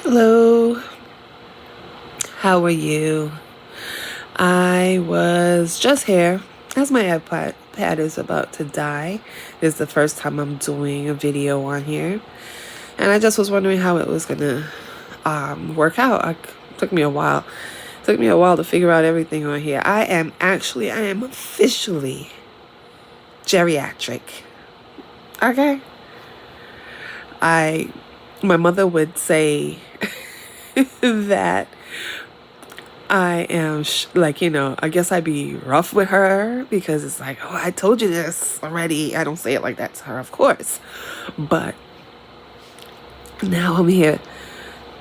Hello, how are you? I was just here as my iPad is about to die. This is the first time I'm doing a video on here, and I just was wondering how it was gonna work out. Took me a while. Took me a while to figure out everything on here. I am officially geriatric. Okay. My mother would say that I am I guess I'd be rough with her because it's like, oh, I told you this already. I don't say it like that to her, of course. But now I'm here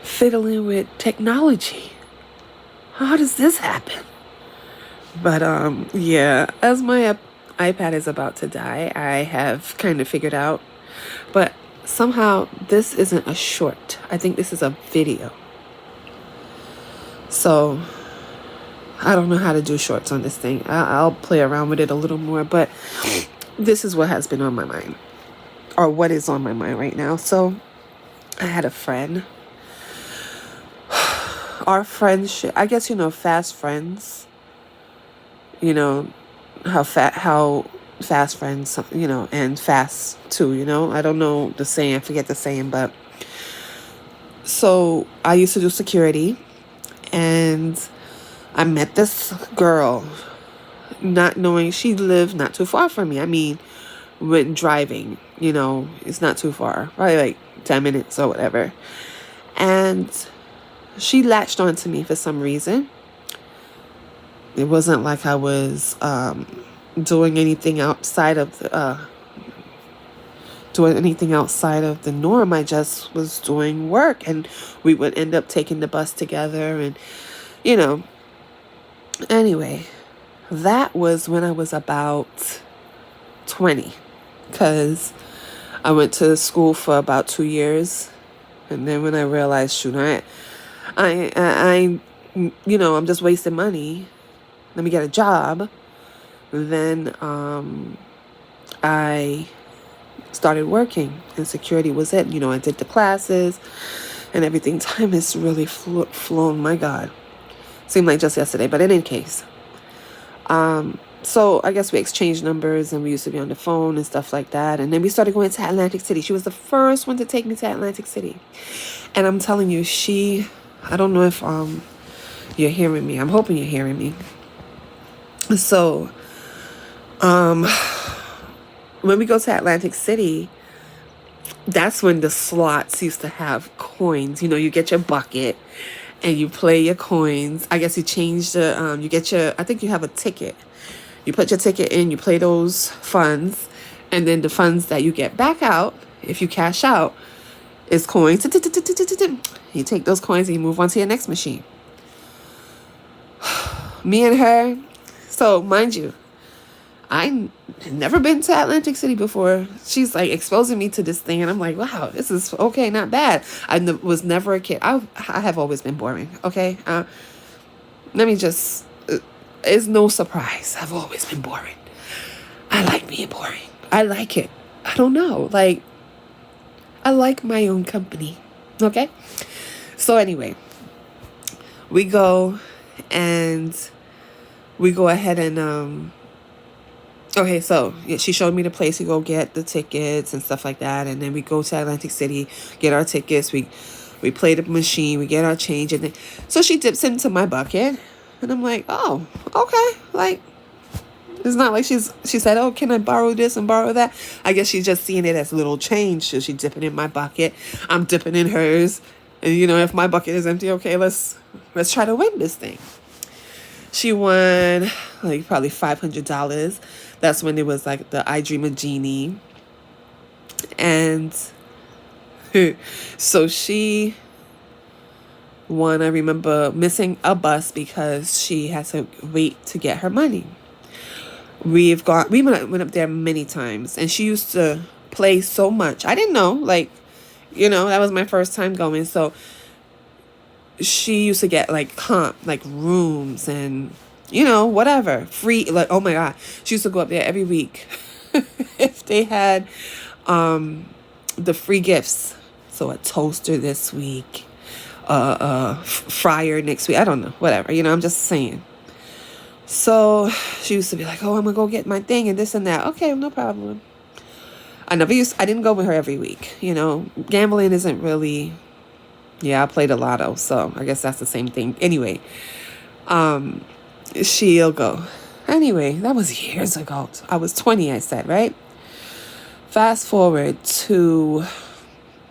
fiddling with technology. How does this happen? But yeah, as my iPad is about to die, I have kind of figured out. But somehow this isn't a short. I think this is a video. So I don't know how to do shorts on this thing. I'll play around with it a little more, but this is what has been on my mind, or what is on my mind right now. So I had a friend. Our friendship, I guess, fast friends. You know how fast friends, and fast too. I don't know the saying. I forget the saying, but so I used to do security, and I met this girl, not knowing she lived not too far from me. I mean, when driving, it's not too far, probably like 10 minutes or whatever. And she latched onto me for some reason. It wasn't like I was doing anything outside of the norm. I just was doing work, and we would end up taking the bus together, and anyway, that was when I was about 20, because I went to school for about 2 years, and then when I realized, shoot, I'm just wasting money. Let me get a job. Then I started working, and security was it. I did the classes and everything. Time has really flown. My God, seemed like just yesterday. But in any case, so I guess we exchanged numbers, and we used to be on the phone and stuff like that. And then we started going to Atlantic City. She was the first one to take me to Atlantic City. And I'm telling you, I don't know if you're hearing me. I'm hoping you're hearing me. So when we go to Atlantic City, that's when the slots used to have coins. You get your bucket and you play your coins. I guess you change I think you have a ticket. You put your ticket in, you play those funds, and then the funds that you get back out, if you cash out, is coins. You take those coins and you move on to your next machine. Me and her, so mind you, I never been to Atlantic City before. She's like exposing me to this thing, and I'm like, wow, this is okay, not bad. I was never a kid. I have always been boring. Okay, let me just. It's no surprise. I've always been boring. I like being boring. I like it. I don't know. Like, I like my own company. Okay, so anyway, we go ahead and okay, so yeah, she showed me the place to go get the tickets and stuff like that, and then we go to Atlantic City, get our tickets, we play the machine, we get our change, and then so she dips into my bucket, and I'm like, oh, okay, like it's not like she said, oh, can I borrow this and borrow that? I guess she's just seeing it as little change, so she dipping in my bucket, I'm dipping in hers, and if my bucket is empty, okay, let's try to win this thing. She won like probably $500. That's when it was like the I Dream of Jeannie. And so she won. I remember missing a bus because she had to wait to get her money. We went up there many times, and she used to play so much. I didn't know, that was my first time going. So she used to get like rooms and whatever free, like, oh my God, she used to go up there every week if they had the free gifts. So a toaster this week, fryer next week. I don't know, whatever. I'm just saying. So she used to be like, oh, I'm gonna go get my thing and this and that. Okay, no problem. I didn't go with her every week. Gambling isn't really, I played a lotto, so I guess that's the same thing. Anyway, she'll go. Anyway, that was years ago. I was 20, I said, right? Fast forward to,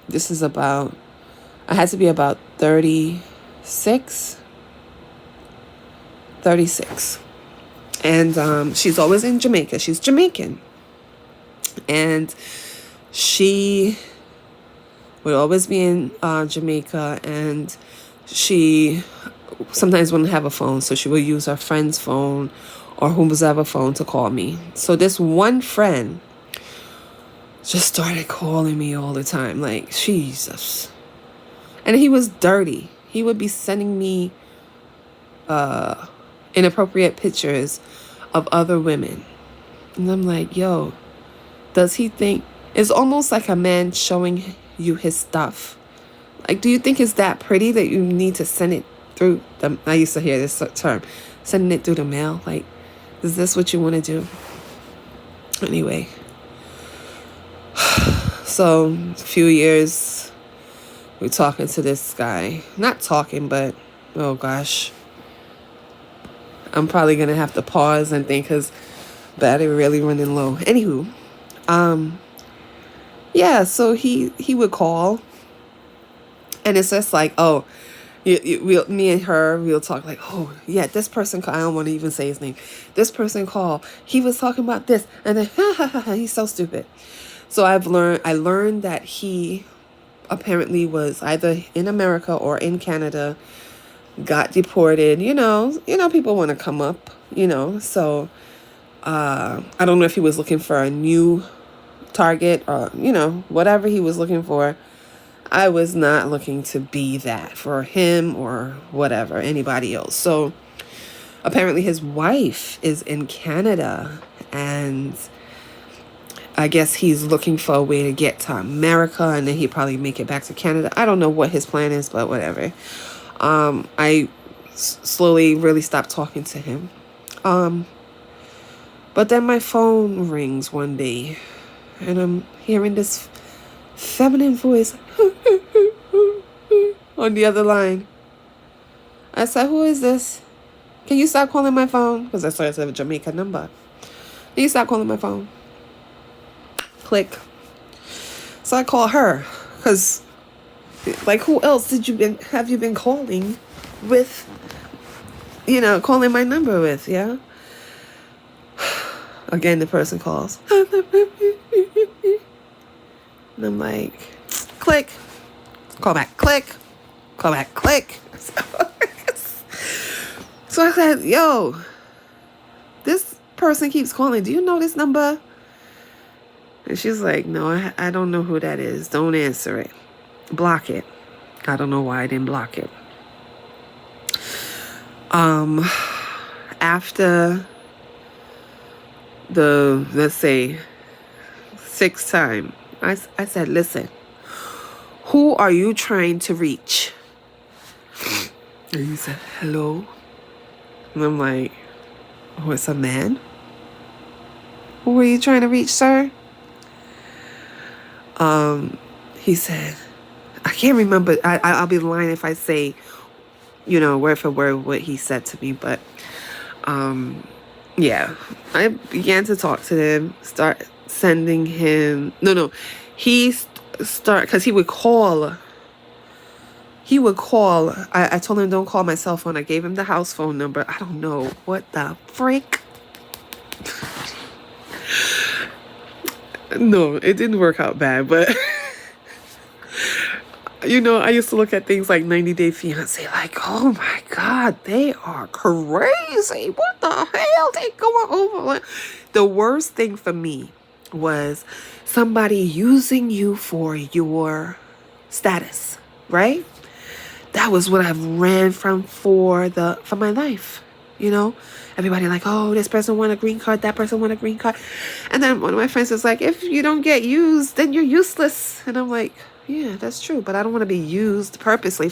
I had to be about 36. And she's always in Jamaica. She's Jamaican. And she would always be in Jamaica, and she sometimes wouldn't have a phone, so she would use her friend's phone or whomever phone to call me. So this one friend just started calling me all the time, like, Jesus. And he was dirty. He would be sending me inappropriate pictures of other women. And I'm like, yo, does he think it's almost like a man showing you his stuff? Like, do you think it's that pretty that you need to send it through I used to hear this term, sending it through the mail? Like, is this what you want to do? Anyway, so a few years we're talking to this guy. Not talking, but oh gosh, I'm probably gonna have to pause and think because battery really running low. Anywho, so he would call, and it's just like, oh, me and her, we'll talk like, oh yeah, this person called. I don't want to even say his name. This person called. He was talking about this, and then he's so stupid. So I learned that he apparently was either in America or in Canada, got deported. People want to come up. So I don't know if he was looking for a new target or whatever he was looking for. I was not looking to be that for him or whatever, anybody else. So apparently his wife is in Canada, and I guess he's looking for a way to get to America, and then he'd probably make it back to Canada. I don't know what his plan is, but whatever. I slowly really stopped talking to him. But then my phone rings one day, and I'm hearing this feminine voice on the other line. I said, who is this? Can you stop calling my phone? Because I saw it's a Jamaican number. Can you stop calling my phone? Click. So I call her, because like, who else have you been calling with, calling my number with, yeah? Again, the person calls. And I'm like, click, call back, click, call back, click. So I said, yo, this person keeps calling. Do you know this number? And she's like, no, I don't know who that is. Don't answer it. Block it. I don't know why I didn't block it. After the, let's say, 6th time, I said, listen, who are you trying to reach? And he said, hello. And I'm like, oh, it's a man? Who are you trying to reach, sir? He said, I can't remember. I'll be lying if I say, word for word what he said to me. But, yeah, I began to talk to him, start sending him. Because he would call. I told him, don't call my cell phone. I gave him the house phone number. I don't know what the frick. No, it didn't work out bad, but I used to look at things like 90 Day Fiance, like, oh my God, they are crazy. What the hell they going over? The worst thing for me was somebody using you for your status, right? That was what I ran from for my life. Everybody like, oh, this person want a green card, that person want a green card. And then one of my friends was like, if you don't get used, then you're useless. And I'm like, yeah, that's true. But I don't want to be used purposely